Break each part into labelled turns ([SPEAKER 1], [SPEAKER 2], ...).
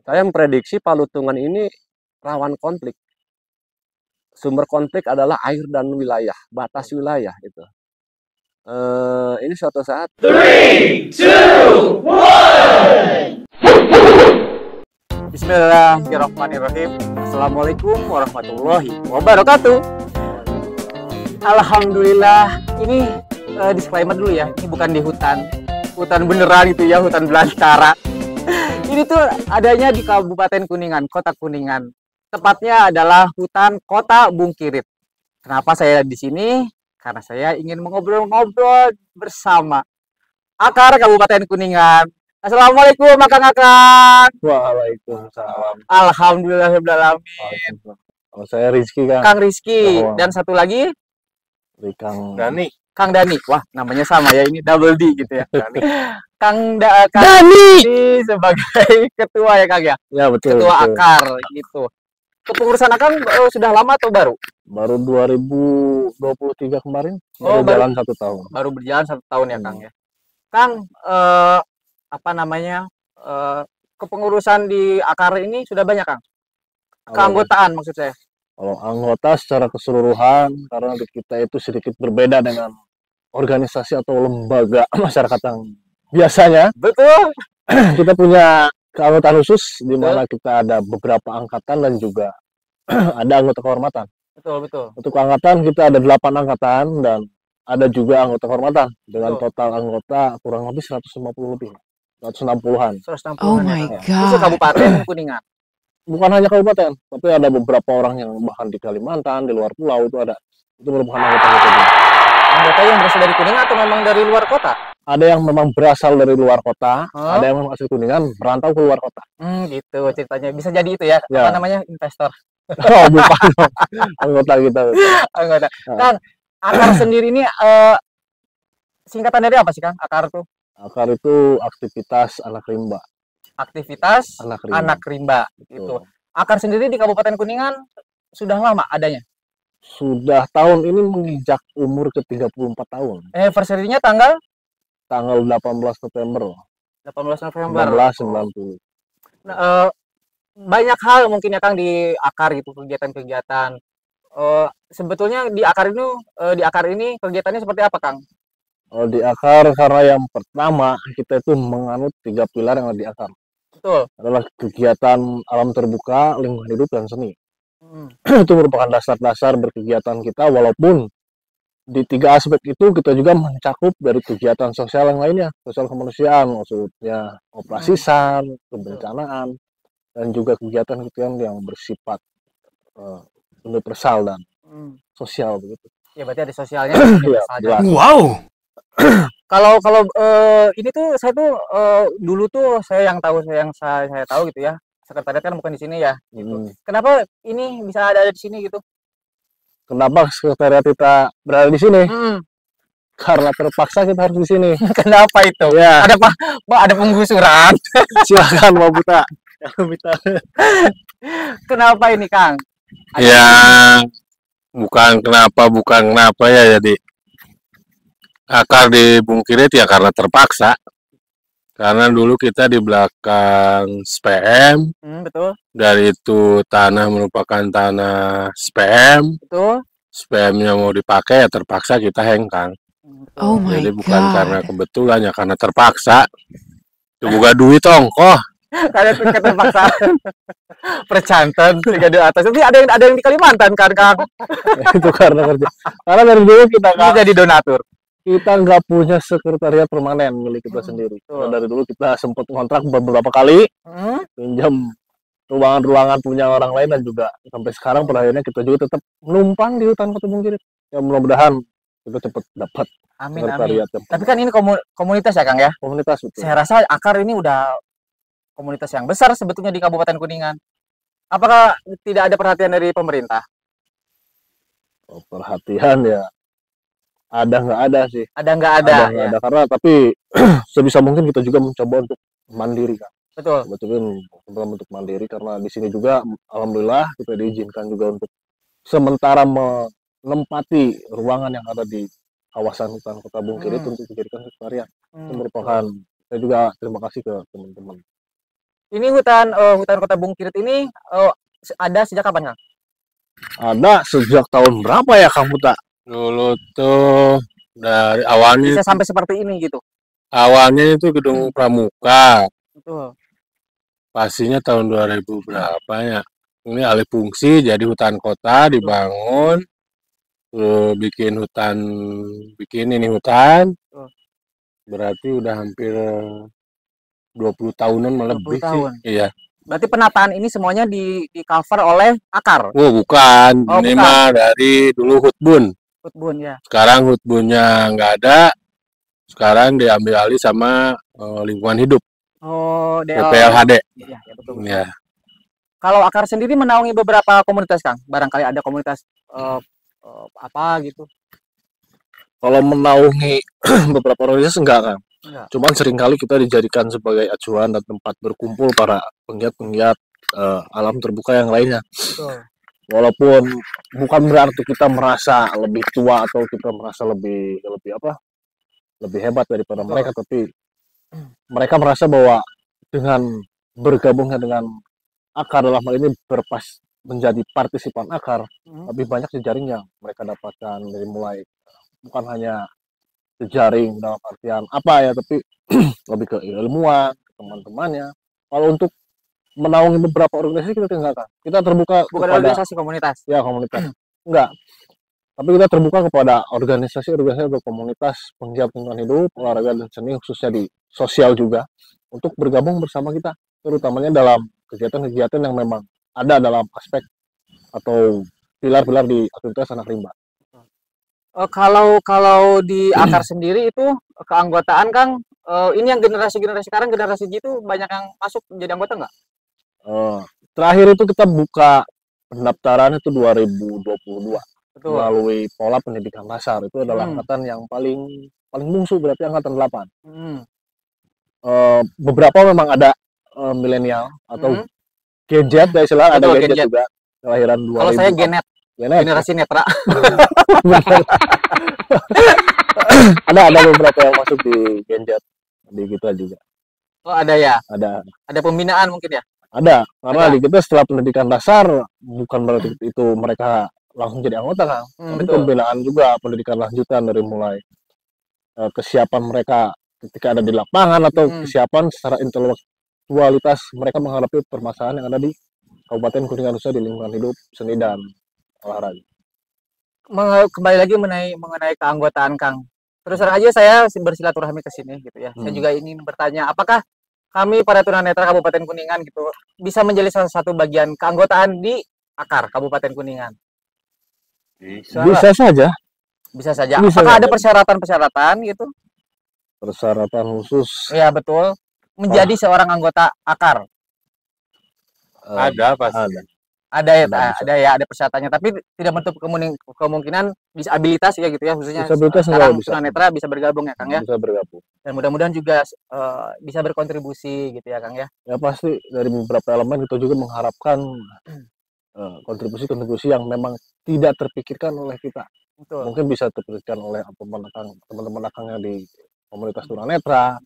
[SPEAKER 1] Saya memprediksi Palutungan ini rawan konflik. Sumber konflik adalah air dan wilayah, batas wilayah itu. Ini suatu saat.
[SPEAKER 2] 3, 2, 1.
[SPEAKER 3] Bismillahirrahmanirrahim. Assalamualaikum warahmatullahi wabarakatuh. Alhamdulillah. Ini disclaimer dulu ya. Ini bukan di hutan beneran gitu ya, hutan belantara. Ini tuh adanya di Kabupaten Kuningan, Kota Kuningan. Tepatnya adalah hutan Kota Bungkirit. Kenapa saya di sini? Karena saya ingin mengobrol-ngobrol bersama akar Kabupaten Kuningan. Assalamualaikum akang-akang.
[SPEAKER 1] Waalaikumsalam.
[SPEAKER 3] Alhamdulillahirrahmanirrahim.
[SPEAKER 1] Kalau saya Rizky, Kang.
[SPEAKER 3] Kang Rizky.
[SPEAKER 1] Oh.
[SPEAKER 3] Dan satu lagi
[SPEAKER 1] Kang Dani.
[SPEAKER 3] Kang Dani. Wah, namanya sama ya, ini double D gitu ya.
[SPEAKER 1] Dani.
[SPEAKER 3] Kang
[SPEAKER 1] Dani
[SPEAKER 3] sebagai ketua ya Kang ya.
[SPEAKER 1] Ya betul.
[SPEAKER 3] Ketua
[SPEAKER 1] betul.
[SPEAKER 3] akar gitu. Kepengurusan akang sudah lama atau baru?
[SPEAKER 1] Baru 2023 kemarin.
[SPEAKER 3] Oh,
[SPEAKER 1] Baru jalan 1 tahun.
[SPEAKER 3] Baru berjalan 1 tahun ya Kang ya. Kang, apa namanya? Kepengurusan di akar ini sudah banyak Kang? Keanggotaan maksud saya.
[SPEAKER 1] Kalau anggota secara keseluruhan, karena kita itu sedikit berbeda dengan organisasi atau lembaga masyarakat yang biasanya.
[SPEAKER 3] Betul.
[SPEAKER 1] Kita punya keanggotaan khusus di mana kita ada beberapa angkatan dan juga ada anggota kehormatan.
[SPEAKER 3] Betul.
[SPEAKER 1] Untuk angkatan kita ada 8 angkatan dan ada juga anggota kehormatan dengan total anggota kurang lebih 150 lebih. 160-an.
[SPEAKER 3] 160-an.
[SPEAKER 4] Oh my God.
[SPEAKER 3] Itu Kabupaten Kuningan.
[SPEAKER 1] Bukan hanya kabupaten, tapi ada beberapa orang yang bahkan di Kalimantan, di luar pulau itu ada. Itu merupakan anggota kita.
[SPEAKER 3] Anggota yang berasal dari Kuningan atau memang dari luar kota?
[SPEAKER 1] Ada yang memang berasal dari luar kota, ada yang memang asli Kuningan, merantau ke luar kota.
[SPEAKER 3] Gitu ceritanya. Bisa jadi itu ya,
[SPEAKER 1] Ya.
[SPEAKER 3] apa namanya, investor.
[SPEAKER 1] Oh, bukan. Anggota kita.
[SPEAKER 3] Anggota. Kang, akar sendiri ini singkatan dari apa sih Kang? Akar tuh?
[SPEAKER 1] Akar itu aktivitas anak rimba.
[SPEAKER 3] Aktivitas
[SPEAKER 1] Anak
[SPEAKER 3] anak rimba gitu. Akar sendiri di Kabupaten Kuningan sudah lama adanya?
[SPEAKER 1] Sudah tahun ini menginjak umur ke 34 tahun.
[SPEAKER 3] Anniversary-nya tanggal
[SPEAKER 1] 18 November.
[SPEAKER 3] 18 November.
[SPEAKER 1] 1990.
[SPEAKER 3] Nah, banyak hal mungkin ya Kang di akar gitu, kegiatan-kegiatan. Sebetulnya di akar ini kegiatannya seperti apa Kang?
[SPEAKER 1] Di akar karena yang pertama kita itu menganut 3 pilar yang ada di akar.
[SPEAKER 3] Betul.
[SPEAKER 1] Adalah kegiatan alam terbuka, lingkungan hidup, dan seni. Itu merupakan dasar-dasar berkegiatan kita, walaupun di 3 aspek itu kita juga mencakup dari kegiatan sosial yang lainnya, sosial kemanusiaan, maksudnya operasi SAR, kebencanaan, dan juga kegiatan-kegiatan yang bersifat universal dan sosial begitu.
[SPEAKER 3] Ya berarti ada sosialnya.
[SPEAKER 1] Ya,
[SPEAKER 4] Wow.
[SPEAKER 3] Kalau ini tuh saya tuh dulu tuh saya tahu gitu ya. Sekretariat kan bukan di sini ya. Gitu. Kenapa ini bisa ada di sini gitu?
[SPEAKER 1] Kenapa sekretariat kita berada di sini? Karena terpaksa kita harus di sini.
[SPEAKER 3] Kenapa itu?
[SPEAKER 1] Ya.
[SPEAKER 3] Ada penggusuran.
[SPEAKER 1] Silakan mau buta.
[SPEAKER 3] Kenapa ini Kang?
[SPEAKER 5] Ya, bukan kenapa ya, jadi akar di Bungkirit ya karena terpaksa. Karena dulu kita di belakang SPM,
[SPEAKER 3] Betul.
[SPEAKER 5] dari itu tanah merupakan tanah SPM,
[SPEAKER 3] Betul.
[SPEAKER 5] SPM-nya mau dipakai ya terpaksa kita hengkang.
[SPEAKER 4] Oh my
[SPEAKER 5] Jadi bukan karena
[SPEAKER 4] God.
[SPEAKER 5] kebetulan ya, karena terpaksa. Itu buka duit ongkoh.
[SPEAKER 3] Karena keterpaksaan. Percantan 3 di atas. Tapi ada yang di Kalimantan kan Kang?
[SPEAKER 1] Itu karena kerja. Karena dari dulu kita
[SPEAKER 3] Jadi donatur.
[SPEAKER 1] kita nggak punya sekretariat permanen milik kita sendiri. Nah, dari dulu kita sempat kontrak beberapa kali, pinjam ruangan-ruangan punya orang lain, dan juga sampai sekarang pada akhirnya kita juga tetap menumpang di hutan Kota Bungkirit. Ya mudah-mudahan kita cepat dapat
[SPEAKER 3] Amin.
[SPEAKER 1] sekretariat.
[SPEAKER 3] Tapi kan ini komunitas ya Kang ya?
[SPEAKER 1] Komunitas betul.
[SPEAKER 3] Saya rasa akar ini udah komunitas yang besar sebetulnya di Kabupaten Kuningan. Apakah tidak ada perhatian dari pemerintah?
[SPEAKER 1] Perhatian ya ada nggak ada sih.
[SPEAKER 3] Ada nggak ada?
[SPEAKER 1] Nggak ada, karena tapi sebisa mungkin kita juga mencoba untuk mandiri kan.
[SPEAKER 3] Betul.
[SPEAKER 1] Untuk mandiri, karena di sini juga alhamdulillah kita diizinkan juga untuk sementara menempati ruangan yang ada di kawasan hutan Kota Bungkirit untuk dijadikan sekretariat. Itu merupakan, saya juga terima kasih ke teman-teman.
[SPEAKER 3] Ini hutan Kota Bungkit ini ada sejak kapan, Kang?
[SPEAKER 1] Ada sejak tahun berapa ya kamu tak?
[SPEAKER 5] Dulu tuh dari awalnya
[SPEAKER 3] Bisa sampai seperti ini gitu.
[SPEAKER 5] awalnya itu gedung Pramuka.
[SPEAKER 3] Betul.
[SPEAKER 5] Pastinya tahun 2000 berapa ya? Ini alih fungsi jadi hutan kota dibangun. Terus bikin ini hutan.
[SPEAKER 3] Betul.
[SPEAKER 5] Berarti udah hampir 20 tahunan
[SPEAKER 3] 20
[SPEAKER 5] lebih sih.
[SPEAKER 3] tahun.
[SPEAKER 5] Iya.
[SPEAKER 3] Berarti penataan ini semuanya di cover oleh akar.
[SPEAKER 5] Oh, bukan.
[SPEAKER 3] Oh,
[SPEAKER 5] Ini
[SPEAKER 3] bukan.
[SPEAKER 5] mah dari dulu Hutbun.
[SPEAKER 3] Hutbun ya.
[SPEAKER 5] Sekarang Hutbunnya nggak ada. Sekarang diambil alih sama lingkungan hidup.
[SPEAKER 3] Oh,
[SPEAKER 5] PPLHD.
[SPEAKER 3] Iya, ya betul.
[SPEAKER 5] Ya.
[SPEAKER 3] Kalau akar sendiri menaungi beberapa komunitas, Kang. Barangkali ada komunitas apa gitu.
[SPEAKER 1] Kalau menaungi beberapa organisasi enggak kan?
[SPEAKER 3] Enggak.
[SPEAKER 1] Cuman seringkali kita dijadikan sebagai acuan dan tempat berkumpul para penggiat-penggiat alam terbuka yang lainnya.
[SPEAKER 3] Betul.
[SPEAKER 1] Walaupun bukan berarti kita merasa lebih tua atau kita merasa lebih hebat daripada
[SPEAKER 3] Betul.
[SPEAKER 1] mereka, tapi mereka merasa bahwa dengan bergabungnya dengan akar dalam hal ini menjadi partisipan akar, lebih banyak jejaring yang mereka dapatkan dari mulai bukan hanya jejaring dalam artian apa ya, tapi lebih ke ilmuwan, teman-temannya. Kalau untuk menaungi beberapa organisasi kita enggak kan. Kita terbuka
[SPEAKER 3] Bukan
[SPEAKER 1] kepada
[SPEAKER 3] organisasi komunitas.
[SPEAKER 1] ya komunitas. Enggak. Tapi kita terbuka kepada organisasi-organisasi atau komunitas penggiat lingkungan hidup, olahraga dan seni khususnya di sosial juga untuk bergabung bersama kita, terutamanya dalam kegiatan-kegiatan yang memang ada dalam aspek atau pilar-pilar di aktivitas anak rimba.
[SPEAKER 3] Kalau di akar sendiri itu keanggotaan, Kang, ini yang generasi sekarang, generasi gitu banyak yang masuk menjadi anggota nggak?
[SPEAKER 1] Terakhir itu kita buka pendaftaran itu 2022.
[SPEAKER 3] Betul.
[SPEAKER 1] Melalui pola pendidikan dasar. Itu adalah angkatan yang paling bungsu, berarti angkatan 8. Beberapa memang ada milenial atau Gen Z, ya istilah ada Gen Z juga kelahiran 2000.
[SPEAKER 3] Kalau saya generasi netra.
[SPEAKER 1] ada beberapa yang masuk di Gen Z di kita juga.
[SPEAKER 3] Oh, ada ya?
[SPEAKER 1] Ada
[SPEAKER 3] pembinaan mungkin ya?
[SPEAKER 1] Ada, karena di kita setelah pendidikan dasar bukan berarti itu mereka langsung jadi anggota, Kang. Tapi pembinaan juga, pendidikan lanjutan dari mulai kesiapan mereka ketika ada di lapangan atau kesiapan secara intelektualitas mereka menghadapi permasalahan yang ada di Kabupaten Kuningan khususnya di lingkungan hidup, seni dan olahraga.
[SPEAKER 3] Kembali lagi mengenai keanggotaan, Kang. Terus terang aja saya bersilaturahmi ke sini gitu ya. Saya juga ingin bertanya, apakah kami para tunanetra Kabupaten Kuningan gitu bisa menjadi salah satu bagian keanggotaan di akar Kabupaten Kuningan?
[SPEAKER 1] Bisa saja.
[SPEAKER 3] Apakah ada persyaratan gitu?
[SPEAKER 1] Persyaratan khusus?
[SPEAKER 3] Iya, betul. Menjadi seorang anggota akar.
[SPEAKER 5] Ada pasti.
[SPEAKER 3] Ada persyaratannya, tapi tidak menutup kemungkinan disabilitas ya gitu ya, khususnya sekarang tunanetra bisa bergabung ya, Kang ya.
[SPEAKER 1] Bisa bergabung.
[SPEAKER 3] Dan mudah-mudahan juga bisa berkontribusi gitu ya, Kang ya.
[SPEAKER 1] Ya pasti dari beberapa elemen kita juga mengharapkan kontribusi yang memang tidak terpikirkan oleh kita.
[SPEAKER 3] Betul.
[SPEAKER 1] Mungkin bisa terpikirkan oleh teman-teman akangnya di komunitas tunanetra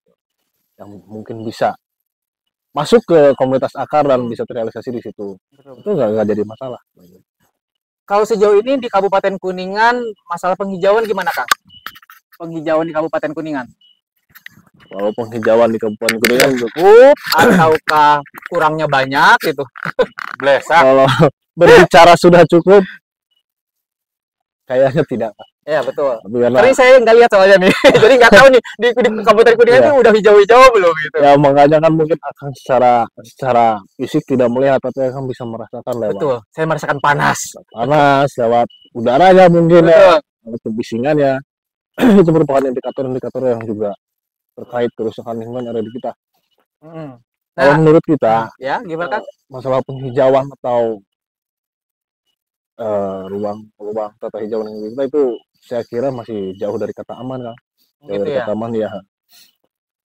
[SPEAKER 1] yang mungkin bisa masuk ke komunitas akar dan bisa terrealisasi di situ. Betul. Itu nggak jadi masalah.
[SPEAKER 3] Kalau sejauh ini di Kabupaten Kuningan masalah penghijauan gimana, Kang? Penghijauan di Kabupaten Kuningan?
[SPEAKER 1] Kalau penghijauan di Kabupaten Kuningan
[SPEAKER 3] cukup ataukah kurangnya banyak gitu?
[SPEAKER 1] Kalau berbicara sudah cukup, kayaknya tidak.
[SPEAKER 3] Ya betul.
[SPEAKER 1] Tapi
[SPEAKER 3] saya nggak lihat soalnya nih, jadi nggak tahu nih di Kabupaten Kuningan itu udah hijau-hijau belum gitu.
[SPEAKER 1] Ya makanya kan mungkin akan secara fisik tidak melihat, tapi akan bisa merasakan lewat.
[SPEAKER 3] Betul. Saya merasakan panas
[SPEAKER 1] lewat udaranya mungkin. Betul. Ya, kebisingannya. Itu merupakan indikator-indikator yang juga terkait kerusakan lingkungan yang ada di kita. Kalau menurut kita,
[SPEAKER 3] ya gimana, Kang?
[SPEAKER 1] Masalah penghijauan atau ruang tata hijau lingkungan kita itu saya kira masih jauh dari kata aman, Kang. Jauh dari kata aman ya.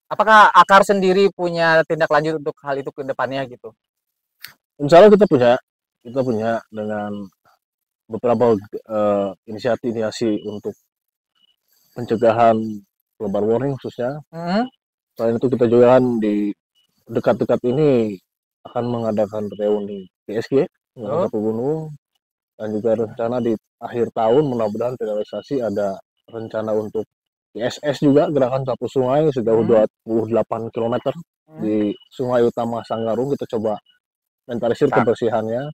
[SPEAKER 3] Apakah akar sendiri punya tindak lanjut untuk hal itu ke depannya gitu?
[SPEAKER 1] Insya Allah kita punya dengan beberapa inisiasi untuk pencegahan global warming khususnya. Selain itu kita juga kan di dekat-dekat ini akan mengadakan reuni PSG Gunung Sapu Gunung, dan juga rencana di akhir tahun mudah-mudahan finalisasi ada rencana untuk GSS juga, gerakan sapu sungai sejauh 28 km di Sungai Utama Sanggarung. Kita coba inventarisir kebersihannya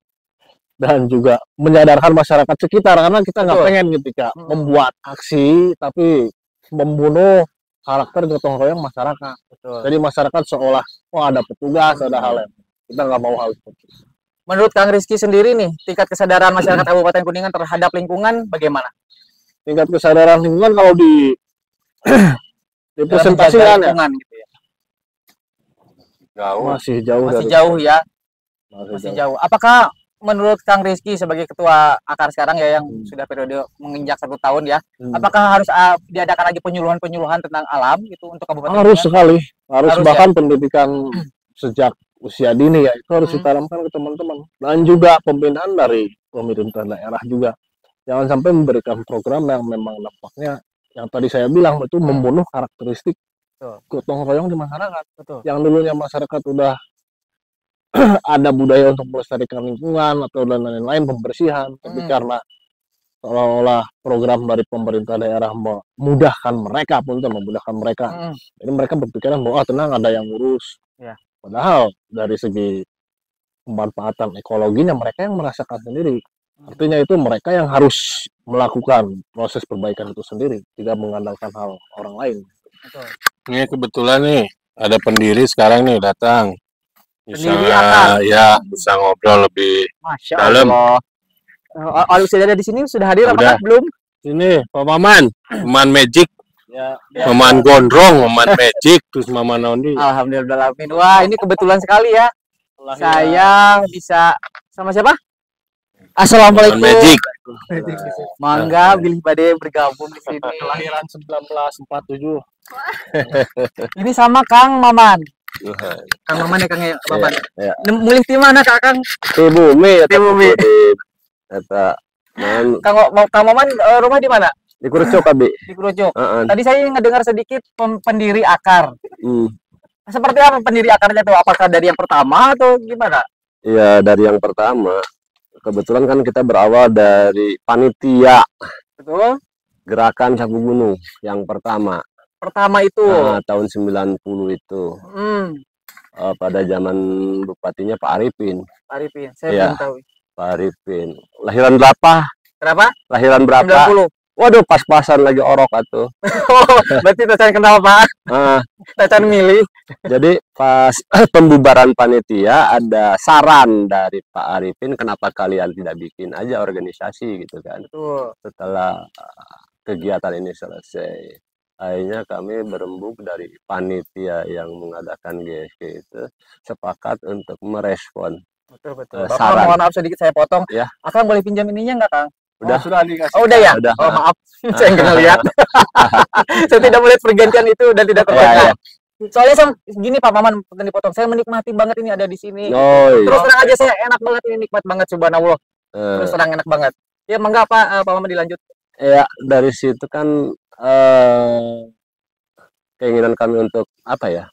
[SPEAKER 1] dan juga menyadarkan masyarakat sekitar, karena kita nggak pengen ketika membuat aksi tapi membunuh karakter gotong royong masyarakat. Jadi masyarakat seolah ada petugas, ada hal yang kita nggak mau hal seperti itu.
[SPEAKER 3] Menurut Kang Rizky sendiri nih, tingkat kesadaran masyarakat Kabupaten Kuningan terhadap lingkungan bagaimana?
[SPEAKER 1] Tingkat kesadaran lingkungan kalau di presentasikan ya,
[SPEAKER 3] gitu ya,
[SPEAKER 1] masih jauh,
[SPEAKER 3] jauh ya, masih jauh. Apakah menurut Kang Rizky sebagai ketua AKAR sekarang ya, yang sudah periode menginjak 1 tahun ya, apakah harus diadakan lagi penyuluhan tentang alam gitu untuk Kabupaten?
[SPEAKER 1] Harus sekali, harus bahkan ya? Pendidikan sejak usia dini ya, itu harus ditanamkan ke teman-teman, dan juga pembinaan dari pemerintah daerah juga. Jangan sampai memberikan program yang memang nampaknya yang tadi saya bilang itu membunuh karakteristik gotong royong di masyarakat. Yang dulunya masyarakat udah ada budaya untuk melestarikan lingkungan atau dan lain-lain, pembersihan, tapi karena seolah-olah program dari pemerintah daerah memudahkan mereka, jadi mereka berpikiran bahwa tenang, ada yang ngurus. Padahal dari segi pemanfaatan ekologinya mereka yang merasakan sendiri. Artinya itu mereka yang harus melakukan proses perbaikan itu sendiri, tidak mengandalkan hal orang lain.
[SPEAKER 5] Ini kebetulan nih ada pendiri sekarang nih datang. Bisa bisa ngobrol lebih dalam.
[SPEAKER 3] Sudah ada di sini, sudah hadir apakah belum?
[SPEAKER 5] Ini Pak Maman, Maman Magic. Maman Gondrong, Maman Magic, terus Maman Nondi.
[SPEAKER 3] Alhamdulillah. Wah, ini kebetulan sekali ya. Saya bisa sama siapa? Assalamualaikum.
[SPEAKER 5] Magic.
[SPEAKER 3] Mangga bilih pada bergabung di sini.
[SPEAKER 1] Kelahiran 1947.
[SPEAKER 3] Ini sama Kang Maman. Kang Maman ya, Kang Maman. Mulih di mana Kang?
[SPEAKER 1] Di Bumi.
[SPEAKER 3] Di Bumi. Kang Maman rumah di mana?
[SPEAKER 1] Di Kurucuk, Abi.
[SPEAKER 3] Di Kurucuk. Tadi saya ngedengar sedikit pendiri AKAR. Seperti apa pendiri AKARnya itu? Apakah dari yang pertama atau gimana?
[SPEAKER 4] Iya, dari yang pertama. Kebetulan kan kita berawal dari panitia.
[SPEAKER 3] Betul.
[SPEAKER 4] Gerakan Sapu Gunung yang pertama.
[SPEAKER 3] Pertama itu?
[SPEAKER 4] Tahun 90 itu. Pada zaman bupatinya Pak Arifin.
[SPEAKER 3] Pak Arifin, saya belum tahu.
[SPEAKER 4] Pak Arifin. Lahiran berapa?
[SPEAKER 3] Berapa?
[SPEAKER 4] Lahiran berapa?
[SPEAKER 3] 90.
[SPEAKER 4] Waduh, pas-pasan lagi orok atuh.
[SPEAKER 3] Berarti Tacan kenal Pak? Tacan milih.
[SPEAKER 4] Jadi pas pembubaran panitia ada saran dari Pak Arifin, kenapa kalian tidak bikin aja organisasi gitu kan. Setelah kegiatan ini selesai, akhirnya kami berembuk dari panitia yang mengadakan GSG itu sepakat untuk merespon.
[SPEAKER 3] Betul. Bapak, mohon maaf sedikit saya potong.
[SPEAKER 4] Ya.
[SPEAKER 3] Akang boleh pinjam ininya nggak, Kang?
[SPEAKER 1] Sudah dikasih.
[SPEAKER 3] Udah ya?
[SPEAKER 4] Udah.
[SPEAKER 3] Maaf, saya nggak lihat. Saya tidak melihat pergantian itu dan tidak terbaca. Soalnya gini Pak Maman, dipotong. Saya menikmati banget ini ada di sini. Terus terang aja saya enak banget ini, nikmat banget subhanallah. Terus terang enak banget. Ya mangga Pak Maman dilanjut.
[SPEAKER 4] Ya, dari situ kan keinginan kami untuk apa ya?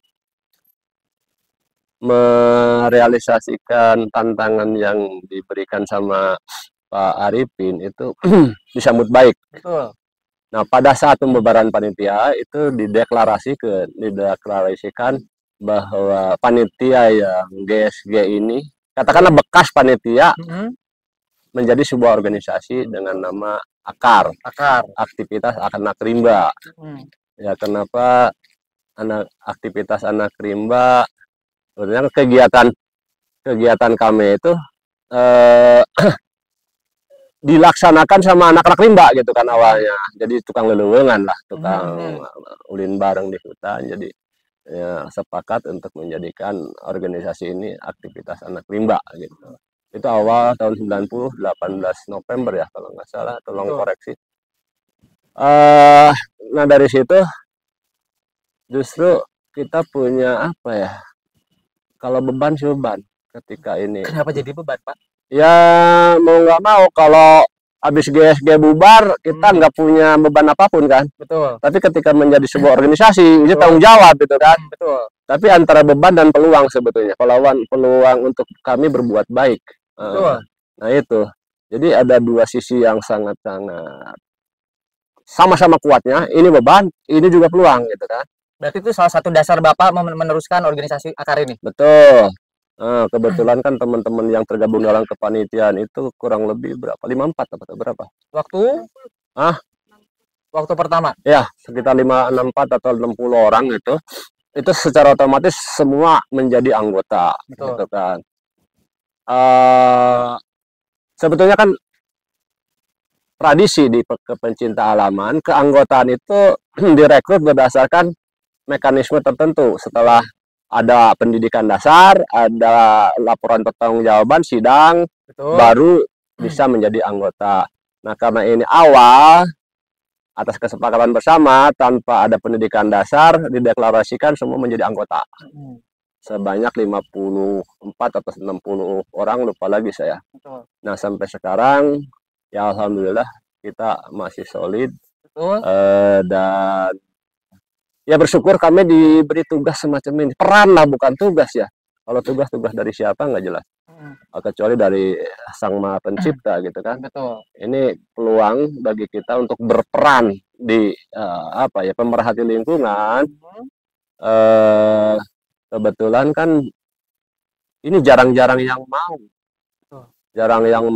[SPEAKER 4] Merealisasikan tantangan yang diberikan sama Pak Arifin itu disambut baik.
[SPEAKER 3] Betul.
[SPEAKER 4] Nah, pada saat pembubaran panitia itu dideklarasikan bahwa panitia yang GSG ini, katakanlah bekas panitia, menjadi sebuah organisasi dengan nama AKAR. Aktivitas Anak Rimba. Ya, kenapa aktivitas Anak Rimba? Sebenarnya kegiatan kami itu dilaksanakan sama anak-anak rimba gitu kan awalnya. Jadi tukang lelewengan lah, tukang ulin bareng di hutan. Jadi ya, sepakat untuk menjadikan organisasi ini aktivitas anak rimba gitu. Itu awal tahun 90, 18 November ya kalau nggak salah, tolong koreksi. Nah dari situ justru kita punya apa ya? Kalau beban sih beban ketika ini.
[SPEAKER 3] Kenapa jadi beban, Pak?
[SPEAKER 4] Ya mau nggak mau kalau habis GSG bubar kita nggak punya beban apapun kan.
[SPEAKER 3] Betul.
[SPEAKER 4] Tapi ketika menjadi sebuah organisasi itu tanggung jawab gitu kan.
[SPEAKER 3] Betul.
[SPEAKER 4] Tapi antara beban dan peluang sebetulnya. Peluang untuk kami berbuat baik.
[SPEAKER 3] Betul.
[SPEAKER 4] Nah itu. Jadi ada dua sisi yang sangat-sangat sama-sama kuatnya. Ini beban, ini juga peluang gitu kan.
[SPEAKER 3] Berarti itu salah satu dasar Bapak meneruskan organisasi Akar ini.
[SPEAKER 4] Betul. Nah, kebetulan kan teman-teman yang tergabung dalam kepanitiaan itu kurang lebih berapa? 54 atau berapa?
[SPEAKER 3] Waktu pertama?
[SPEAKER 4] Ya, sekitar 54 atau 60 orang itu secara otomatis semua menjadi anggota.
[SPEAKER 3] Betul.
[SPEAKER 4] Gitu kan. Sebetulnya kan tradisi di kepencinta alaman, keanggotaan itu direkrut berdasarkan mekanisme tertentu. Setelah ada pendidikan dasar, ada laporan pertanggungjawaban, sidang,
[SPEAKER 3] Betul.
[SPEAKER 4] baru bisa menjadi anggota. Nah, karena ini awal, atas kesepakatan bersama, tanpa ada pendidikan dasar, dideklarasikan semua menjadi anggota. Sebanyak 54 atau 60 orang, lupa lagi saya.
[SPEAKER 3] Betul.
[SPEAKER 4] Nah, sampai sekarang, ya alhamdulillah, kita masih solid.
[SPEAKER 3] Betul.
[SPEAKER 4] Dan ya bersyukur kami diberi tugas semacam ini. Peran lah, bukan tugas ya. Kalau tugas dari siapa nggak jelas. Kecuali dari Sang Maha Pencipta gitu kan.
[SPEAKER 3] Betul.
[SPEAKER 4] Ini peluang bagi kita untuk berperan di pemerhati lingkungan. Kebetulan kan ini jarang-jarang yang mau. Jarang yang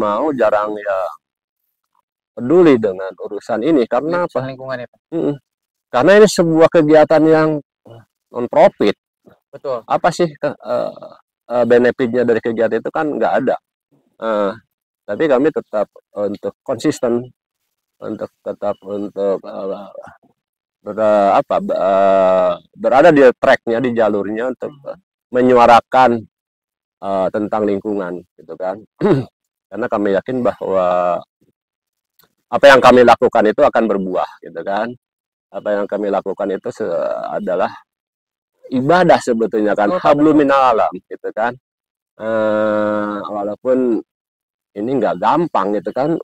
[SPEAKER 4] peduli dengan urusan ini. Karena apa?
[SPEAKER 3] Lingkungan itu.
[SPEAKER 4] Karena ini sebuah kegiatan yang non profit.
[SPEAKER 3] Betul.
[SPEAKER 4] Apa sih benefitnya dari kegiatan itu kan nggak ada. Tapi kami tetap untuk konsisten, untuk tetap berada di tracknya, di jalurnya untuk menyuarakan tentang lingkungan, gitu kan. Karena kami yakin bahwa apa yang kami lakukan itu akan berbuah, gitu kan. Apa yang kami lakukan itu adalah ibadah sebetulnya kan, hablum minal alam gitu kan. Walaupun ini nggak gampang gitu kan,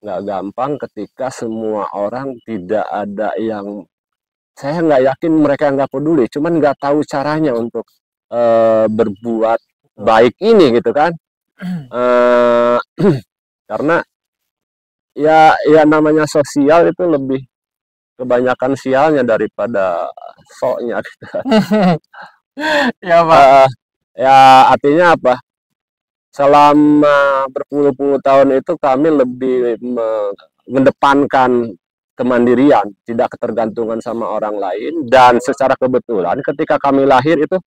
[SPEAKER 4] nggak gampang ketika semua orang tidak ada yang, saya nggak yakin mereka nggak peduli, cuman nggak tahu caranya untuk berbuat baik ini gitu kan. Karena ya namanya sosial itu lebih kebanyakan sialnya daripada soknya gitu.
[SPEAKER 3] Ya Pak.
[SPEAKER 4] Ya artinya apa? Selama berpuluh-puluh tahun itu kami lebih mengedepankan kemandirian, tidak ketergantungan sama orang lain. Dan secara kebetulan ketika kami lahir itu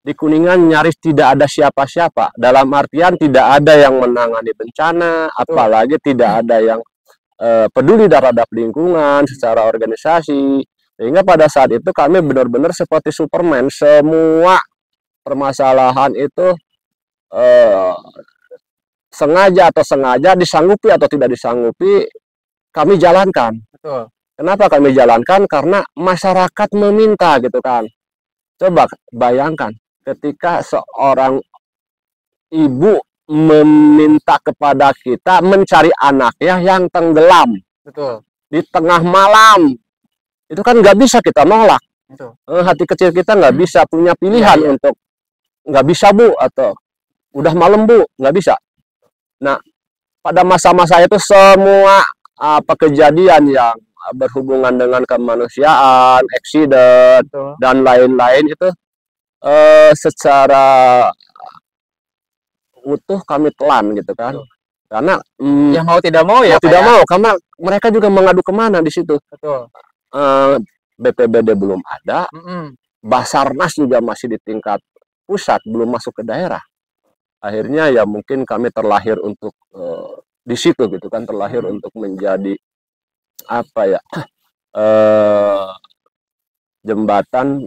[SPEAKER 4] di Kuningan nyaris tidak ada siapa-siapa. Dalam artian tidak ada yang menangani bencana, apalagi tidak ada yang peduli terhadap lingkungan secara organisasi. Sehingga pada saat itu kami benar-benar seperti Superman. Semua permasalahan itu sengaja, disanggupi atau tidak disanggupi, kami jalankan.
[SPEAKER 3] Betul.
[SPEAKER 4] Kenapa kami jalankan? Karena masyarakat meminta gitu kan. Coba bayangkan ketika seorang ibu meminta kepada kita mencari anaknya yang tenggelam.
[SPEAKER 3] Betul.
[SPEAKER 4] Di tengah malam, itu kan nggak bisa kita nolak.
[SPEAKER 3] Betul.
[SPEAKER 4] Hati kecil kita nggak bisa punya pilihan untuk nggak bisa Bu, atau udah malam Bu, nggak bisa. Nah, pada masa-masa itu semua kejadian yang berhubungan dengan kemanusiaan, eksiden dan lain-lain itu secara utuh kami telan gitu kan. Karena
[SPEAKER 3] yang mau tidak mau ya,
[SPEAKER 4] tidak mau, karena mereka juga mengadu kemana di situ.
[SPEAKER 3] Betul.
[SPEAKER 4] BPBD belum ada, Basarnas juga masih di tingkat pusat, belum masuk ke daerah. Akhirnya ya mungkin kami terlahir untuk di situ gitu kan, terlahir untuk menjadi apa ya, jembatan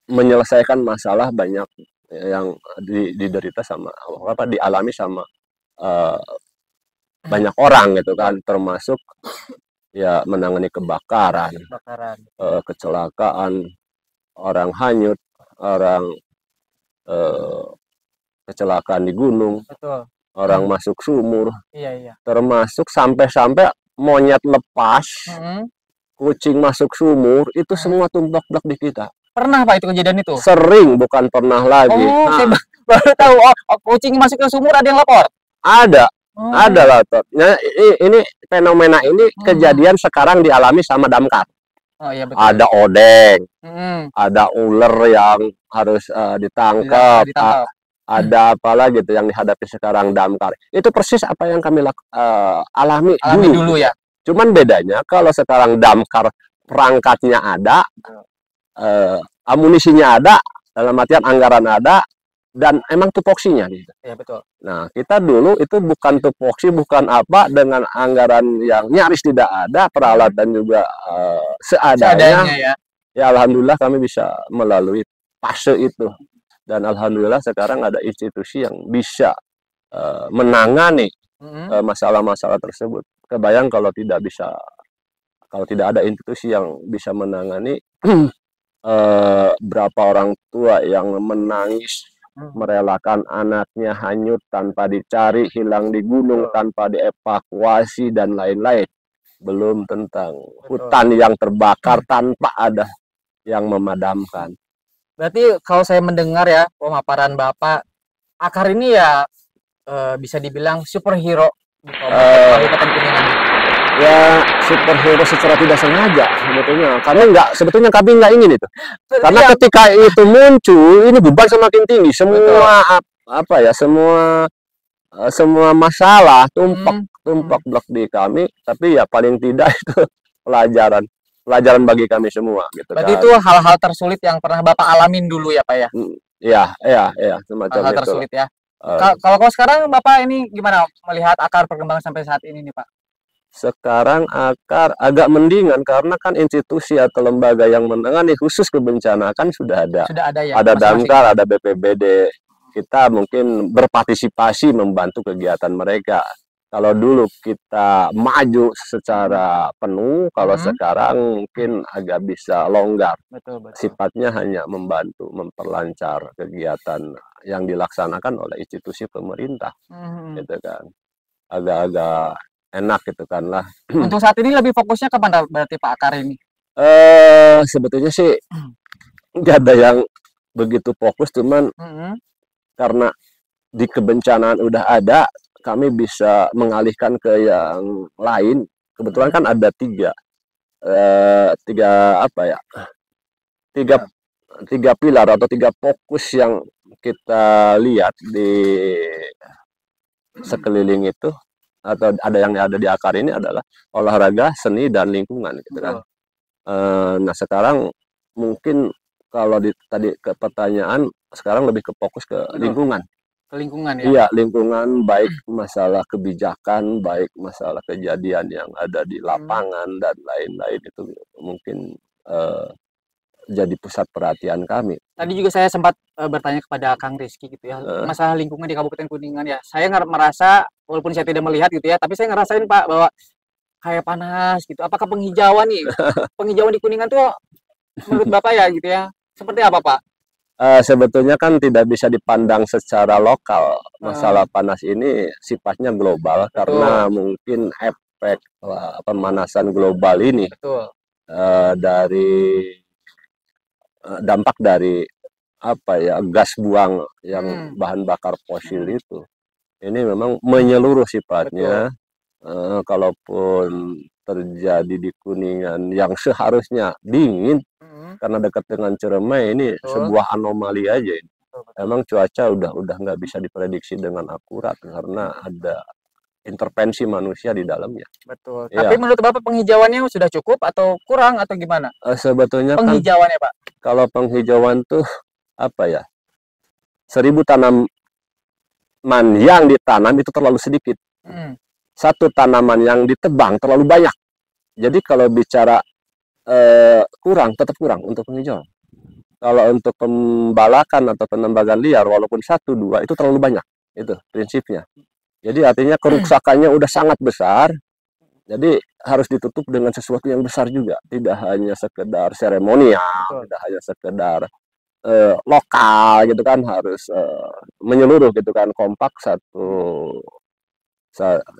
[SPEAKER 4] menyelesaikan masalah banyak yang diderita sama dialami sama banyak orang gitu kan, termasuk ya menangani kebakaran, kecelakaan, orang hanyut, orang kecelakaan di gunung.
[SPEAKER 3] Betul.
[SPEAKER 4] orang masuk sumur,
[SPEAKER 3] Iya.
[SPEAKER 4] termasuk sampai-sampai monyet lepas, kucing masuk sumur, itu semua tumplak-blak di kita.
[SPEAKER 3] Pernah Pak itu kejadian itu?
[SPEAKER 4] Sering, bukan pernah lagi.
[SPEAKER 3] Oh, saya baru tahu. Oh, kucing masuk ke sumur ada yang lapor?
[SPEAKER 4] Ada lah. Nah, ini fenomena ini kejadian sekarang dialami sama damkar.
[SPEAKER 3] Oh iya betul.
[SPEAKER 4] Ada odeng, ada ular yang harus ditangkap, ada apalah gitu yang dihadapi sekarang damkar. Itu persis apa yang kami alami
[SPEAKER 3] dulu ya.
[SPEAKER 4] Cuman bedanya kalau sekarang damkar perangkatnya ada, amunisinya ada, dalam artian anggaran ada, dan emang tupoksinya gitu.
[SPEAKER 3] Ya betul.
[SPEAKER 4] Nah, kita dulu itu bukan tupoksi, bukan apa, dengan anggaran yang nyaris tidak ada, peralatan juga seadanya ya. Ya alhamdulillah kami bisa melalui fase itu. Dan alhamdulillah sekarang ada institusi yang bisa menangani masalah-masalah tersebut. Kebayang kalau tidak ada institusi yang bisa menangani, berapa orang tua yang menangis merelakan anaknya hanyut tanpa dicari, hilang di gunung tanpa dievakuasi dan lain-lain. Belum tentang hutan yang terbakar tanpa ada yang memadamkan.
[SPEAKER 3] Berarti kalau saya mendengar ya pemaparan Bapak, Akar ini ya bisa dibilang superhero di Kabupaten Kuningan.
[SPEAKER 4] Ya superhero secara tidak sengaja sebetulnya, karena sebetulnya kami nggak ingin itu, karena ketika itu muncul ini beban semakin tinggi, semua semua masalah tumpak blok di kami, tapi ya paling tidak itu pelajaran bagi kami semua gitu.
[SPEAKER 3] Berarti itu hal-hal tersulit yang pernah Bapak alamin dulu ya Pak ya?
[SPEAKER 4] Iya semacam
[SPEAKER 3] hal-hal tersulit ya. Kalau sekarang Bapak ini gimana melihat Akar perkembangan sampai saat ini nih Pak?
[SPEAKER 4] Sekarang Akar agak mendingan karena kan institusi atau lembaga yang menangani khusus kebencanaan kan sudah ada.
[SPEAKER 3] Sudah ada ya.
[SPEAKER 4] Ada damkar, ada BPBD. Kita mungkin berpartisipasi membantu kegiatan mereka. Kalau dulu kita maju secara penuh, kalau sekarang mungkin agak bisa longgar.
[SPEAKER 3] Betul.
[SPEAKER 4] Sifatnya hanya membantu memperlancar kegiatan yang dilaksanakan oleh institusi pemerintah. Gitu kan. Agak-agak enak gitu kan lah.
[SPEAKER 3] Untuk saat ini lebih fokusnya kepada berarti Pak Akar ini?
[SPEAKER 4] Sebetulnya sih nggak ada yang begitu fokus, cuman karena di kebencanaan udah ada, kami bisa mengalihkan ke yang lain. Kebetulan kan ada tiga pilar atau tiga fokus yang kita lihat di sekeliling itu, atau ada yang ada di Akar ini adalah olahraga, seni, dan lingkungan gitu kan. Nah sekarang mungkin kalau tadi ke pertanyaan, sekarang lebih ke fokus ke lingkungan.
[SPEAKER 3] Ke lingkungan ya? Iya,
[SPEAKER 4] lingkungan, baik masalah kebijakan, baik masalah kejadian yang ada di lapangan dan lain-lain, itu mungkin jadi pusat perhatian kami.
[SPEAKER 3] Tadi juga saya sempat bertanya kepada Kang Rizky gitu ya, masalah lingkungan di Kabupaten Kuningan ya. Saya merasa, walaupun saya tidak melihat gitu ya, tapi saya ngerasain Pak bahwa kayak panas gitu. Apakah penghijauan nih? Penghijauan di Kuningan tuh menurut Bapak ya gitu ya, seperti apa Pak?
[SPEAKER 4] Sebetulnya kan tidak bisa dipandang secara lokal. Masalah panas ini sifatnya global. Betul. Karena mungkin efek pemanasan global ini dari dampak dari gas buang yang bahan bakar fosil itu, ini memang menyeluruh sifatnya. Kalaupun terjadi di Kuningan yang seharusnya dingin karena dekat dengan Ciremai, ini sebuah anomali aja ini. Emang cuaca udah nggak bisa diprediksi dengan akurat karena ada intervensi manusia di dalamnya.
[SPEAKER 3] Betul. Ya. Tapi menurut Bapak penghijauannya sudah cukup atau kurang atau gimana?
[SPEAKER 4] Sebetulnya
[SPEAKER 3] penghijauannya Pak.
[SPEAKER 4] Kalau penghijauan tuh 1000 tanaman yang ditanam itu terlalu sedikit. Satu tanaman yang ditebang terlalu banyak. Jadi kalau bicara tetap kurang untuk penghijauan. Kalau untuk pembalakan atau penembagan liar, walaupun 1-2 itu terlalu banyak. Itu prinsipnya. Jadi artinya kerusakannya udah sangat besar. Jadi harus ditutup dengan sesuatu yang besar juga. Tidak hanya sekedar seremonial, tidak hanya sekedar lokal gitu kan, harus menyeluruh gitu kan, kompak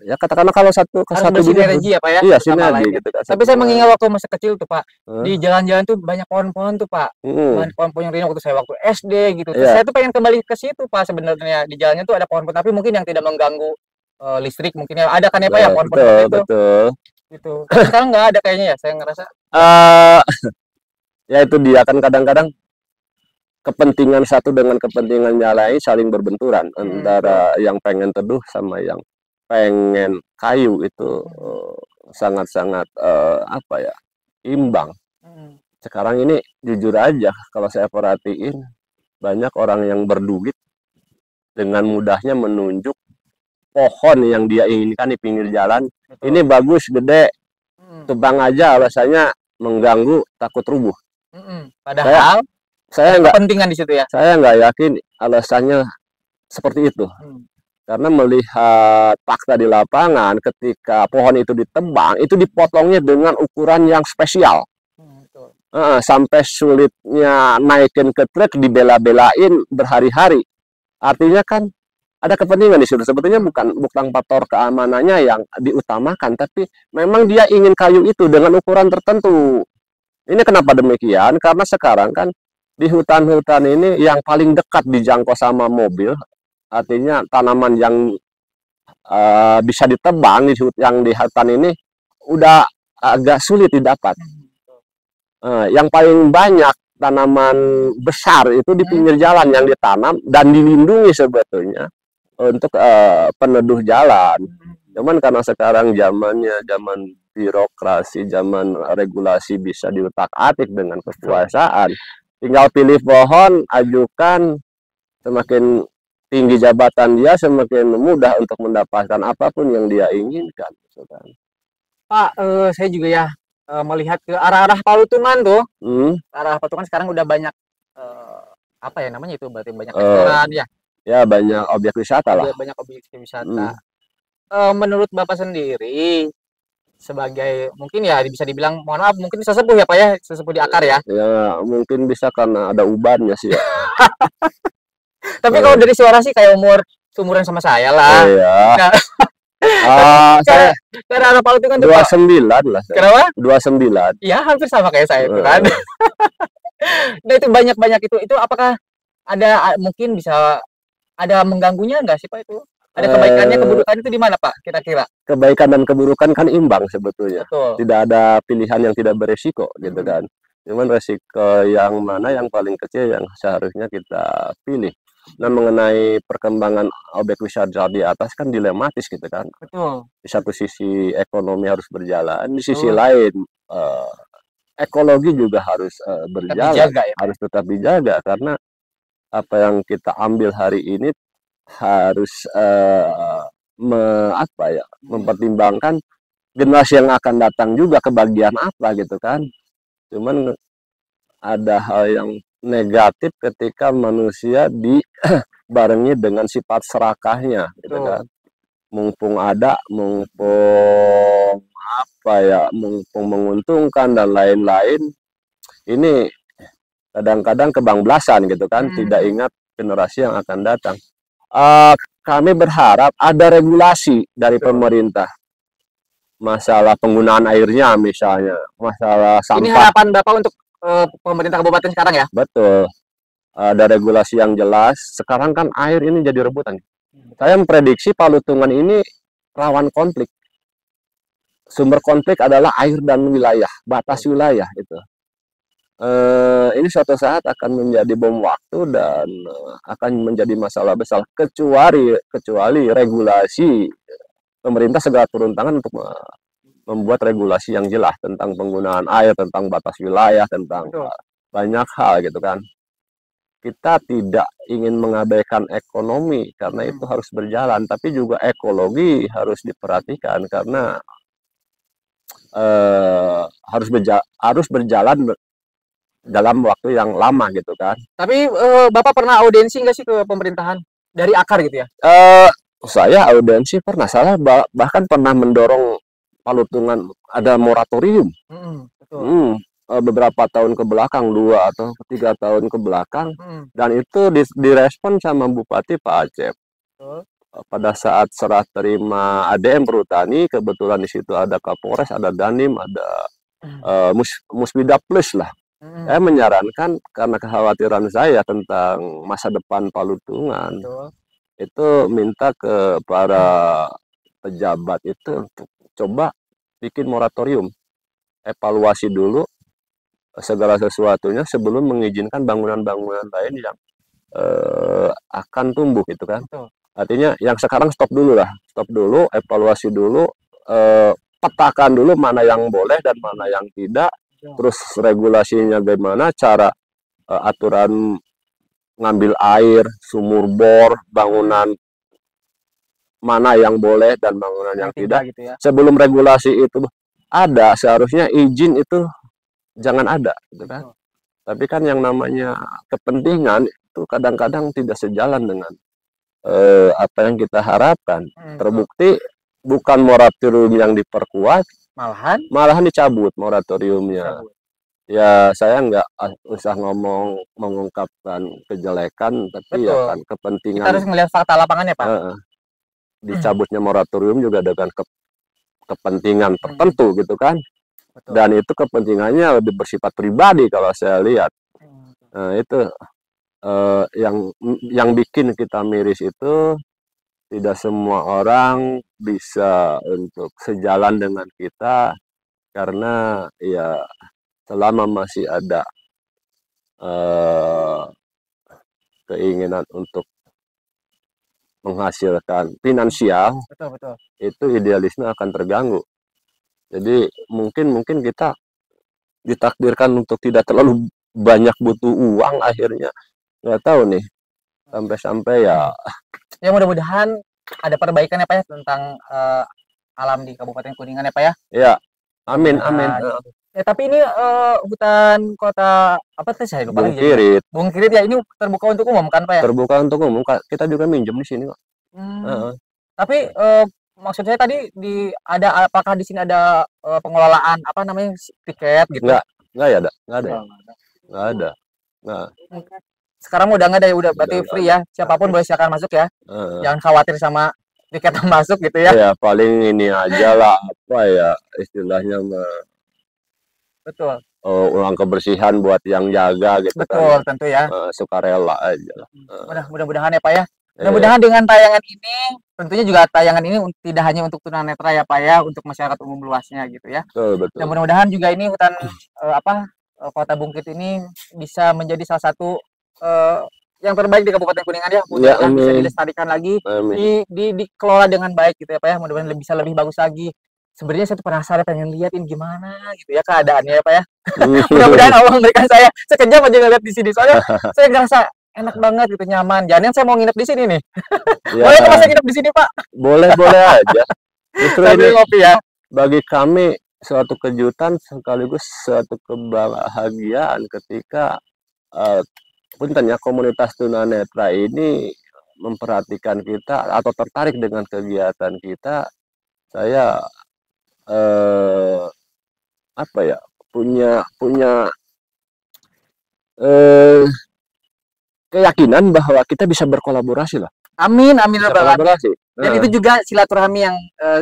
[SPEAKER 4] ya katakanlah kalau satu ke
[SPEAKER 3] Harus
[SPEAKER 4] satu bidang,
[SPEAKER 3] bersinergi ya Pak ya,
[SPEAKER 4] iya
[SPEAKER 3] satu sama
[SPEAKER 4] sinergi
[SPEAKER 3] lain ya.
[SPEAKER 4] gitu kan.
[SPEAKER 3] Tapi saya mengingat waktu masih kecil tuh Pak,
[SPEAKER 4] Heeh.
[SPEAKER 3] di jalan-jalan tuh banyak pohon-pohon tuh Pak. Banyak pohon-pohon yang rindang waktu saya waktu SD gitu. Terus
[SPEAKER 4] Iya.
[SPEAKER 3] saya tuh pengen kembali ke situ Pak sebenarnya. Di jalannya tuh ada pohon-pohon tapi mungkin yang tidak mengganggu listrik mungkin ya. Ada kan ya Pak ya pohon-pohon
[SPEAKER 4] Betul,
[SPEAKER 3] seperti itu.
[SPEAKER 4] betul.
[SPEAKER 3] Gitu. Tapi sekarang nggak ada kayaknya ya, saya ngerasa.
[SPEAKER 4] Eh ya itu dia kan, kadang-kadang kepentingan satu dengan kepentingan yang lain saling berbenturan antara yang pengen teduh sama yang pengen kayu itu sangat-sangat apa ya, imbang. Sekarang ini jujur aja kalau saya perhatiin banyak orang yang berduit dengan mudahnya menunjuk pohon yang dia inginkan di pinggir jalan.
[SPEAKER 3] Betul.
[SPEAKER 4] Ini bagus, gede, tebang aja alasannya mengganggu, takut rubuh.
[SPEAKER 3] Padahal
[SPEAKER 4] Saya nggak
[SPEAKER 3] kepentingan di situ ya.
[SPEAKER 4] Saya nggak yakin alasannya seperti itu. Karena melihat fakta di lapangan, ketika pohon itu ditebang, itu dipotongnya dengan ukuran yang spesial. Sampai sulitnya naikin ke truk, dibela-belain berhari-hari. Artinya kan ada kepentingan di situ. Sebetulnya bukan faktor keamanannya yang diutamakan, tapi memang dia ingin kayu itu dengan ukuran tertentu. Ini kenapa demikian? Karena sekarang kan di hutan-hutan ini yang paling dekat dijangkau sama mobil, artinya tanaman yang bisa ditebang yang di hutan ini udah agak sulit didapat. Yang paling banyak tanaman besar itu di pinggir jalan yang ditanam dan dilindungi sebetulnya untuk peneduh jalan. Cuman karena sekarang zamannya zaman birokrasi, zaman regulasi bisa diutak-atik dengan kekuasaan. Tinggal pilih pohon, ajukan, semakin tinggi jabatan dia, semakin mudah untuk mendapatkan apapun yang dia inginkan.
[SPEAKER 3] Pak, saya juga ya melihat ke arah-arah Palutungan tuh. Arah Palutungan sekarang udah banyak apa ya namanya itu, berarti banyak restoran ya.
[SPEAKER 4] Ya banyak objek wisata lah.
[SPEAKER 3] Banyak objek wisata. Menurut Bapak sendiri, sebagai mungkin ya bisa dibilang, mohon maaf, mungkin sesepuh ya Pak ya, sesepuh di akar ya.
[SPEAKER 4] Ya mungkin bisa karena ada ubannya sih ya.
[SPEAKER 3] Tapi kalau dari suara sih kayak seumuran sama saya lah.
[SPEAKER 4] Iya.
[SPEAKER 3] Saya karena anak Palutungan
[SPEAKER 4] 29 lah.
[SPEAKER 3] Kenapa?
[SPEAKER 4] 29.
[SPEAKER 3] Iya, hampir sama kayak saya itu kan. Nah itu banyak itu apakah ada mungkin bisa ada mengganggunya nggak sih Pak itu? Ada kebaikannya, keburukan itu di mana Pak kira-kira?
[SPEAKER 4] Kebaikan dan keburukan kan imbang sebetulnya.
[SPEAKER 3] Betul.
[SPEAKER 4] Tidak ada pilihan yang tidak beresiko gitu kan. Cuman resiko yang mana yang paling kecil yang seharusnya kita pilih. Nah mengenai perkembangan objek wisata di atas kan dilematis gitu kan.
[SPEAKER 3] Betul.
[SPEAKER 4] Di satu sisi ekonomi harus berjalan, di sisi lain ekologi juga harus berjalan,
[SPEAKER 3] dijaga, ya?
[SPEAKER 4] Harus tetap dijaga karena apa yang kita ambil hari ini harus mempertimbangkan generasi yang akan datang juga kebagian apa gitu kan. Cuman ada hal yang negatif ketika manusia dibarengi dengan sifat serakahnya gitu kan. Mumpung ada, mumpung menguntungkan dan lain-lain, ini kadang-kadang kebablasan gitu kan, tidak ingat generasi yang akan datang. Kami berharap ada regulasi dari pemerintah, masalah penggunaan airnya misalnya, masalah sampah.
[SPEAKER 3] Ini harapan Bapak untuk pemerintah kabupaten sekarang ya?
[SPEAKER 4] Betul, ada regulasi yang jelas. Sekarang kan air ini jadi rebutan. Saya memprediksi Palutungan ini rawan konflik. Sumber konflik adalah air dan wilayah, batas wilayah itu. Ini suatu saat akan menjadi bom waktu dan akan menjadi masalah besar kecuali regulasi pemerintah segera turun tangan untuk membuat regulasi yang jelas tentang penggunaan air, tentang batas wilayah, tentang banyak hal gitu kan. Kita tidak ingin mengabaikan ekonomi karena itu harus berjalan, tapi juga ekologi harus diperhatikan karena harus berjalan dalam waktu yang lama gitu kan.
[SPEAKER 3] Tapi Bapak pernah audiensi nggak sih ke pemerintahan dari akar gitu ya?
[SPEAKER 4] Saya audiensi pernah, saya bahkan pernah mendorong Palutungan ada moratorium. beberapa tahun ke belakang, 2 atau 3 tahun ke belakang, dan itu direspon sama Bupati Pak Acep. Pada saat serah terima ADM Perhutani, kebetulan di situ ada Kapolres, ada Dandim, ada Musbida Plus lah. Saya menyarankan karena kekhawatiran saya tentang masa depan Palutungan, itu minta ke para pejabat itu untuk coba bikin moratorium, evaluasi dulu segala sesuatunya sebelum mengizinkan bangunan-bangunan lain yang akan tumbuh gitu kan. Artinya yang sekarang stop dulu lah, stop dulu, evaluasi dulu, petakan dulu mana yang boleh dan mana yang tidak, terus regulasinya bagaimana, cara aturan ngambil air, sumur bor, bangunan mana yang boleh dan bangunan yang tidak.
[SPEAKER 3] Gitu ya. Sebelum
[SPEAKER 4] regulasi itu ada, seharusnya izin itu jangan ada gitu kan. Tapi kan yang namanya kepentingan itu kadang-kadang tidak sejalan dengan apa yang kita harapkan. Terbukti bukan moratorium yang diperkuat, malahan dicabut moratoriumnya. Ya saya nggak usah mengungkapkan kejelekan, tapi ya kan kepentingan.
[SPEAKER 3] Kita harus melihat fakta lapangannya, Pak.
[SPEAKER 4] Dicabutnya moratorium juga dengan kepentingan tertentu gitu kan. Dan itu kepentingannya lebih bersifat pribadi kalau saya lihat. Nah, itu yang bikin kita miris itu tidak semua orang bisa untuk sejalan dengan kita, karena ya selama masih ada keinginan untuk menghasilkan finansial, itu idealisme akan terganggu. Jadi mungkin kita ditakdirkan untuk tidak terlalu banyak butuh uang, akhirnya nggak tahu nih, sampai ya.
[SPEAKER 3] Ya mudah-mudahan ada perbaikan ya Pak ya tentang alam di Kabupaten Kuningan ya Pak ya.
[SPEAKER 4] Ya, amin.
[SPEAKER 3] Ya, tapi ini hutan kota apa sih, saya lupa lagi. Bung Kirit ya, ini terbuka untuk umum kan Pak ya?
[SPEAKER 4] Terbuka untuk umum, kita juga minjem di sini kok.
[SPEAKER 3] Tapi maksud saya tadi apakah di sini ada pengelolaan apa namanya tiket gitu?
[SPEAKER 4] Nggak ada. Nah.
[SPEAKER 3] Sekarang udah nggak ada ya, udah berarti free ya, siapapun boleh silakan masuk ya. Jangan khawatir sama tiket yang masuk gitu ya.
[SPEAKER 4] Ya paling ini aja lah, apa ya istilahnya
[SPEAKER 3] betul.
[SPEAKER 4] Uang kebersihan buat yang jaga gitu.
[SPEAKER 3] Betul, tentu ya.
[SPEAKER 4] Sukarela aja lah.
[SPEAKER 3] Mudah-mudahan ya Pak ya. Mudah-mudahan dengan tayangan ini, tentunya juga tayangan ini tidak hanya untuk tunanetra ya Pak ya, untuk masyarakat umum luasnya gitu ya.
[SPEAKER 4] Betul.
[SPEAKER 3] Dan mudah-mudahan juga ini hutan Kota Bungkit ini bisa menjadi salah satu yang terbaik di Kabupaten Kuningan ya. Mudah-mudahan bisa dilestarikan lagi, dikelola dengan baik gitu ya Pak ya. Mudah-mudahan bisa lebih bagus lagi. Sebenarnya saya tuh penasaran, pengen lihatin gimana gitu ya keadaannya ya Pak ya. Mudah-mudahan Allah memberikan saya sekejap aja ngeliat di sini, soalnya saya ngerasa enak banget gitu, nyaman. Jangan saya mau nginep di sini nih. Ya. Boleh nggak saya nginep di sini Pak?
[SPEAKER 4] Boleh aja. Justru ini
[SPEAKER 3] ngopi ya.
[SPEAKER 4] Bagi kami suatu kejutan sekaligus suatu kebahagiaan ketika komunitas tunanetra ini memperhatikan kita atau tertarik dengan kegiatan kita. Saya punya keyakinan bahwa kita bisa berkolaborasi lah.
[SPEAKER 3] Amin. Dan itu juga silaturahmi yang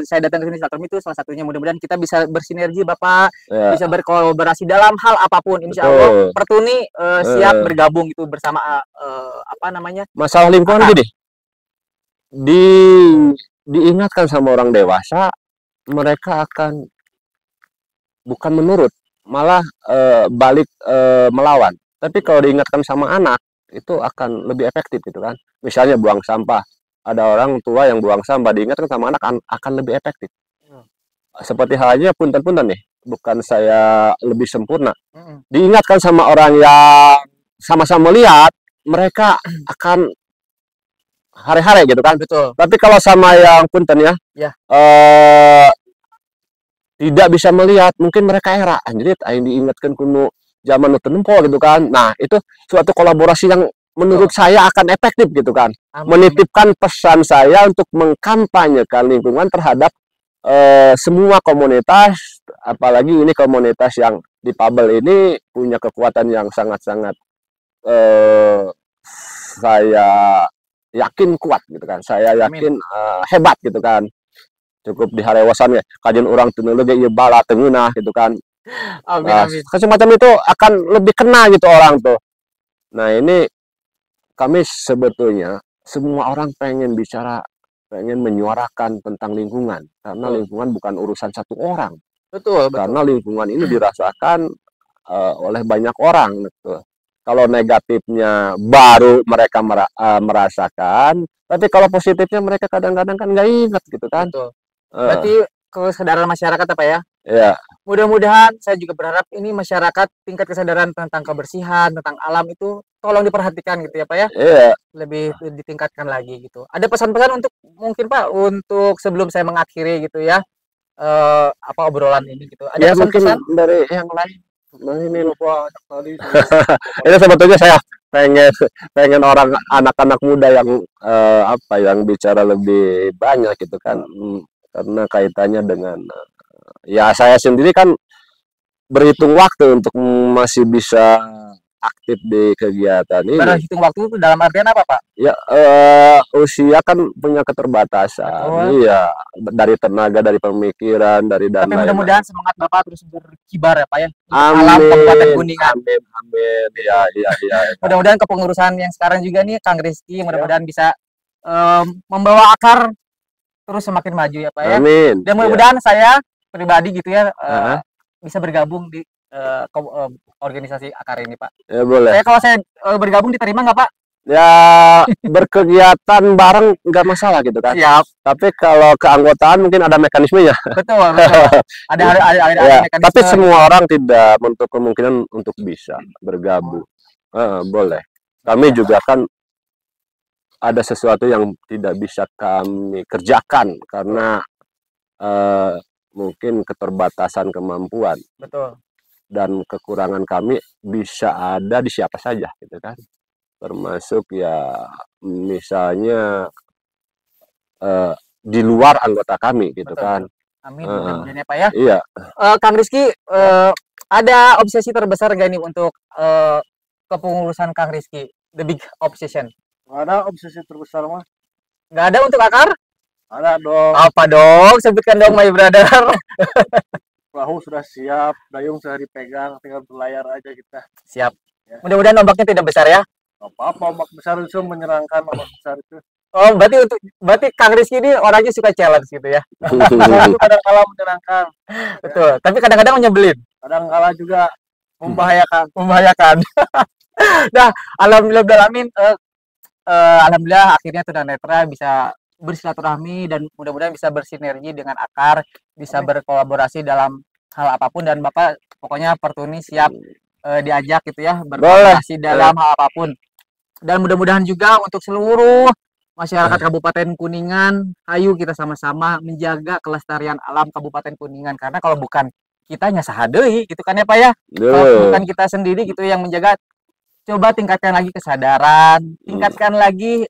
[SPEAKER 3] saya datang ke sini, silaturahmi itu salah satunya. Mudah-mudahan kita bisa bersinergi Bapak, bisa berkolaborasi dalam hal apapun. Insya Allah Pertuni siap bergabung itu bersama
[SPEAKER 4] masalah lingkungan gini. Diingatkan sama orang dewasa, mereka akan bukan menurut, malah balik melawan. Tapi kalau diingatkan sama anak, itu akan lebih efektif gitu kan. Misalnya buang sampah, ada orang tua yang buang sampah, diingatkan sama anak akan lebih efektif. Seperti halnya punten-punten nih, bukan saya lebih sempurna. Diingatkan sama orang yang sama-sama lihat, mereka akan hari-hari gitu kan.
[SPEAKER 3] Betul.
[SPEAKER 4] Tapi kalau sama yang punten ya. Tidak bisa melihat, mungkin mereka era anjrit aing diingatkan kuno zaman tempo gitu kan. Nah, itu suatu kolaborasi yang menurut saya akan efektif gitu kan. Menitipkan pesan saya untuk mengkampanyekan lingkungan terhadap semua komunitas, apalagi ini komunitas yang difabel ini punya kekuatan yang sangat-sangat saya yakin kuat gitu kan. Saya yakin hebat gitu kan. Cukup di harewasan ya kajian orang tunulege ieu bala tengeunah gitu kan.
[SPEAKER 3] Amin, amin.
[SPEAKER 4] Semacam itu akan lebih kena gitu orang tuh. Nah, ini kami sebetulnya semua orang pengen bicara, pengen menyuarakan tentang lingkungan karena lingkungan bukan urusan satu orang.
[SPEAKER 3] Betul.
[SPEAKER 4] Karena lingkungan ini dirasakan oleh banyak orang gitu. Kalau negatifnya baru mereka merasakan, tapi kalau positifnya mereka kadang-kadang kan nggak ingat gitu kan.
[SPEAKER 3] Betul. Berarti kesadaran masyarakat apa ya?
[SPEAKER 4] Iya.
[SPEAKER 3] Mudah-mudahan saya juga berharap ini masyarakat tingkat kesadaran tentang kebersihan, tentang alam itu tolong diperhatikan gitu ya Pak ya.
[SPEAKER 4] Iya.
[SPEAKER 3] Lebih ditingkatkan lagi gitu. Ada pesan-pesan untuk mungkin Pak untuk sebelum saya mengakhiri gitu ya. Apa obrolan ini gitu. Ada pesan-pesan
[SPEAKER 4] dari yang lain. Nah, ini lupa tadi. Ini sebetulnya saya pengen orang anak-anak muda yang yang bicara lebih banyak gitu kan. Karena kaitannya dengan ya saya sendiri kan berhitung waktu untuk masih bisa aktif di kegiatan ini.
[SPEAKER 3] Berhitung waktu itu dalam artian apa Pak?
[SPEAKER 4] Ya usia kan punya keterbatasan. Iya, dari tenaga, dari pemikiran, dari dana.
[SPEAKER 3] Tapi mudah-mudahan semangat Bapak terus berkibar ya Pak ya.
[SPEAKER 4] Amin.
[SPEAKER 3] Alam Kabupaten Kuningan.
[SPEAKER 4] Amin. Iya.
[SPEAKER 3] Mudah-mudahan kepengurusan yang sekarang juga nih Kang Rizky mudah-mudahan bisa membawa akar terus semakin maju ya Pak ya.
[SPEAKER 4] Amin.
[SPEAKER 3] Dan mudah-mudahan saya pribadi gitu ya bisa bergabung di organisasi akar ini Pak.
[SPEAKER 4] Ya boleh.
[SPEAKER 3] Kalau saya bergabung diterima nggak Pak?
[SPEAKER 4] Ya berkegiatan bareng nggak masalah gitu kan.
[SPEAKER 3] Siap.
[SPEAKER 4] Tapi kalau keanggotaan mungkin ada mekanismenya.
[SPEAKER 3] Betul. Ada mekanisme.
[SPEAKER 4] Tapi semua orang tidak menutup kemungkinan untuk bisa bergabung. Boleh. Kami juga kan ada sesuatu yang tidak bisa kami kerjakan karena mungkin keterbatasan kemampuan.
[SPEAKER 3] Betul.
[SPEAKER 4] Dan kekurangan kami bisa ada di siapa saja gitu kan. Termasuk ya misalnya di luar anggota kami gitu. Betul. Kan.
[SPEAKER 3] Amin. Mudah-mudahan ya Pak ya.
[SPEAKER 4] Iya.
[SPEAKER 3] Kang Rizky ada obsesi terbesar gak nih untuk kepengurusan Kang Rizky? The big obsession.
[SPEAKER 1] Nggak ada obsesi terbesar mah.
[SPEAKER 3] Nggak ada untuk akar?
[SPEAKER 1] Ada dong.
[SPEAKER 3] Apa dong? Sebutkan dong my brother.
[SPEAKER 1] Perahu sudah siap, dayung sudah dipegang, tinggal berlayar aja kita.
[SPEAKER 3] Siap. Ya. Mudah-mudahan ombaknya tidak besar ya.
[SPEAKER 1] Nggak apa-apa, ombak besar itu menyenangkan, ombak besar itu.
[SPEAKER 3] Oh, berarti Kang Rizky ini orangnya suka challenge gitu ya.
[SPEAKER 1] Kadang-kala menyenangkan.
[SPEAKER 3] Betul. Ya. Tapi kadang-kadang nyebelin.
[SPEAKER 1] Kadang-kala juga
[SPEAKER 3] membahayakan. Nah, alhamdulillah alhamdulillah akhirnya tunanetra bisa bersilaturahmi dan mudah-mudahan bisa bersinergi dengan akar, bisa berkolaborasi dalam hal apapun dan Bapak pokoknya Pertuni siap diajak gitu ya berkolaborasi dalam hal apapun. Dan mudah-mudahan juga untuk seluruh masyarakat Kabupaten Kuningan, ayo kita sama-sama menjaga kelestarian alam Kabupaten Kuningan karena kalau bukan kitanya sahadeui gitu kan ya Pak ya. Kalau bukan kita sendiri gitu yang menjaga, coba tingkatkan lagi kesadaran, tingkatkan lagi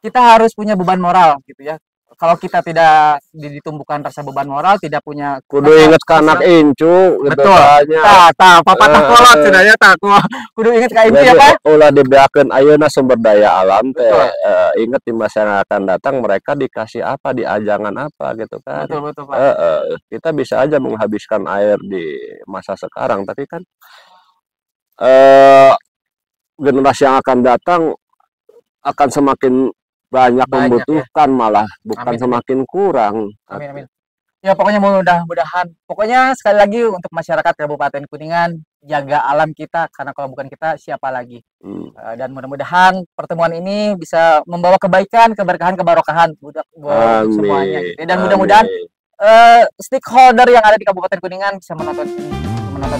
[SPEAKER 3] kita harus punya beban moral gitu ya. Kalau kita tidak ditumbuhkan rasa beban moral, tidak punya
[SPEAKER 4] kudu inget ke anak incu gitu.
[SPEAKER 3] Betul. Papa takolot sudah ya kudu inget ke incu ya Pak.
[SPEAKER 4] Ulah dibeakeun ayeuna sumber daya alam teh inget di masa yang akan datang mereka dikasih apa, diajangan apa gitu kan.
[SPEAKER 3] Betul Pak.
[SPEAKER 4] Kita bisa aja menghabiskan air di masa sekarang tapi kan generasi yang akan datang akan semakin banyak membutuhkan ya. Malah bukan semakin kurang.
[SPEAKER 3] Amin. Ya pokoknya mudah-mudahan pokoknya sekali lagi untuk masyarakat Kabupaten Kuningan jaga alam kita karena kalau bukan kita siapa lagi. Dan mudah-mudahan pertemuan ini bisa membawa kebaikan, keberkahan, kebarokahan buat semuanya gitu. Dan mudah-mudahan stakeholder yang ada di Kabupaten Kuningan bisa menonton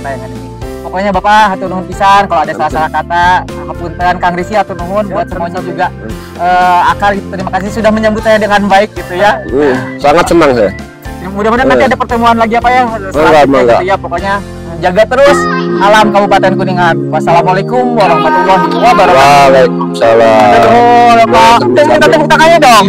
[SPEAKER 3] tayangan ini. Pokoknya Bapak hatur nuhun pisan kalau ada salah-salah kata, hapunten Kang Rizky hatur nuhun buat semuanya juga. Akar gitu, terima kasih sudah menyambut saya dengan baik gitu ya.
[SPEAKER 4] Sangat senang saya.
[SPEAKER 3] Mudah-mudahan nanti ada pertemuan lagi apa ya selanjutnya gitu ya. Pokoknya jaga terus alam Kabupaten Kuningan. Wassalamualaikum warahmatullahi wabarakatuh.
[SPEAKER 4] Waalaikumsalam.
[SPEAKER 3] Aduh, Pak. Tepuk tangannya dong.